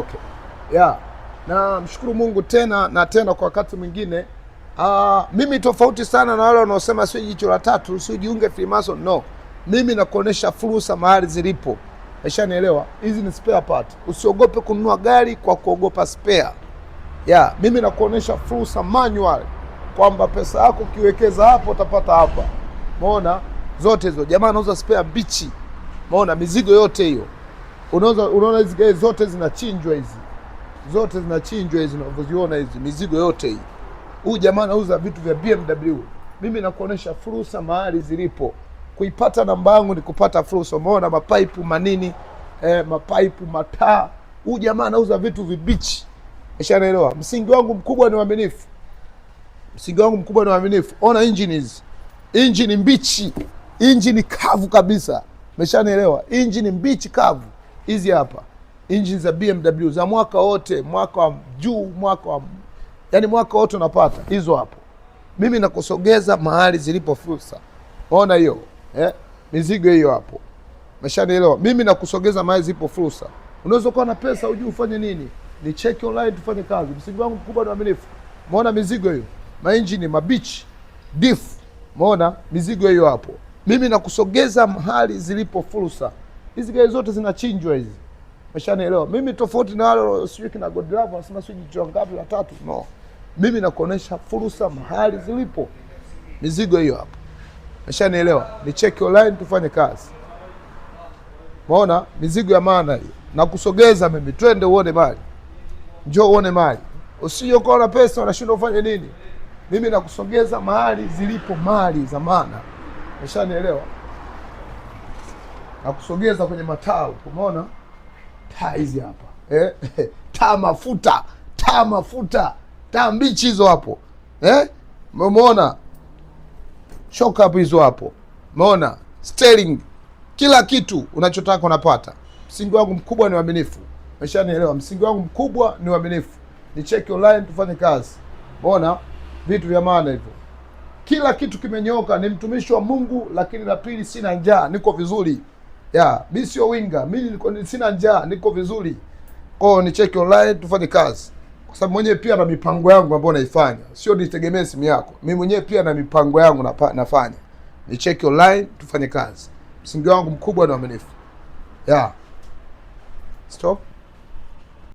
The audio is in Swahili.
Okay. Yeah. Na mshukuru Mungu tena na tena kwa wakati mwingine. Mimi tofauti sana na wale wanaosema sio jicho la tatu, sio jiunge Freemason. No. Mimi nakuonesha fursa mahali zilipo. Umeshanielewa? Hizi ni spare part. Usiogope kununua gari kwa kuogopa spare. Yeah, mimi nakuonesha fursa manual kwamba pesa yako ukiwekeza hapo utapata hapa. Umeona? Zote hizo. Jamaa anauza spare bichi. Umeona mizigo yote hiyo. Unaona hizi gari zote zinachinjwa hizi. Zote zinachinjwa hizi unavyoziona hizi mizigo yote hii. Huyu jamaa anauza vitu vya BMW. Mimi nakuonesha fursa mahali zilipo. Kuipata namba yangu ni kupata fursa. Umeona mapaipu manini, mapaipu mataa. Huyu jamaa anauza vitu vibichi. Umeshaelewa? Msingi wangu mkubwa ni uaminifu. Msingi wangu mkubwa ni uaminifu. Ona engine hizi. Engine mbichi. Engine kavu kabisa. Umeshaelewa? Engine mbichi kavu. Hizi hapa. Engine za BMW za mwaka wote, mwaka wa juu, yani mwaka wote unapata hizo hapo. Mimi nakusogeza mahali zilipo fursa. Ona hiyo, mizigo hiyo hapo. Umeshanielewa? Mimi nakusogeza mahali zilipo fursa. Unaweza kuwa na pesa hujui ufanye nini? Ni check online tufanye kazi. Msingi wangu mkubwa ni uaminifu. Umeona mizigo hiyo? Maengine, mabichi, diff. Umeona mizigo hiyo hapo. Mimi nakusogeza mahali zilipo fursa. Hizi gari zote zinachinjwa hizi. Umeshanielewa? Mimi tofauti na wale sijui kina God Love wanasema sijui jicho ngapi la tatu. No. Mimi nakuonesha fursa mahali zilipo. Mizigo hiyo hapo. Umeshanielewa? Ni check online tufanye kazi. Umeona mizigo ya maana hiyo. Nakusogeza mimi, twende uone mali. Njoo uone mali. Usije ukaona pesa unashindwa ufanye nini? Mimi nakusogeza mahali zilipo mali za maana. Umeshanielewa? Nakusogeza kwenye mataa. Umeona? Taa hizi hapa. Taa mafuta. Taa mbichi hizo hapo. Umeona? Shock hapo hizo hapo. Umeona? Steering. Kila kitu unachotaka unapata. Msingi wangu mkubwa ni uaminifu. Umeshanielewa? Msingi wangu mkubwa ni uaminifu. Ni check online tufanye kazi. Umeona? Vitu vya maana hivyo. Kila kitu kimenyoka, ni mtumishi wa Mungu, lakini la pili sina njaa, niko vizuri. Mimi sio winga, mimi sina njaa, niko vizuri. Kwa ni check online tufanye kazi. Kwa sababu mwenyewe pia na mipango yangu ambayo naifanya. Sio nitegemee simu yako. Mimi mwenyewe pia na mipango yangu nafanya. Ni check online tufanye kazi. Msingi wangu mkubwa ni uaminifu. Stop.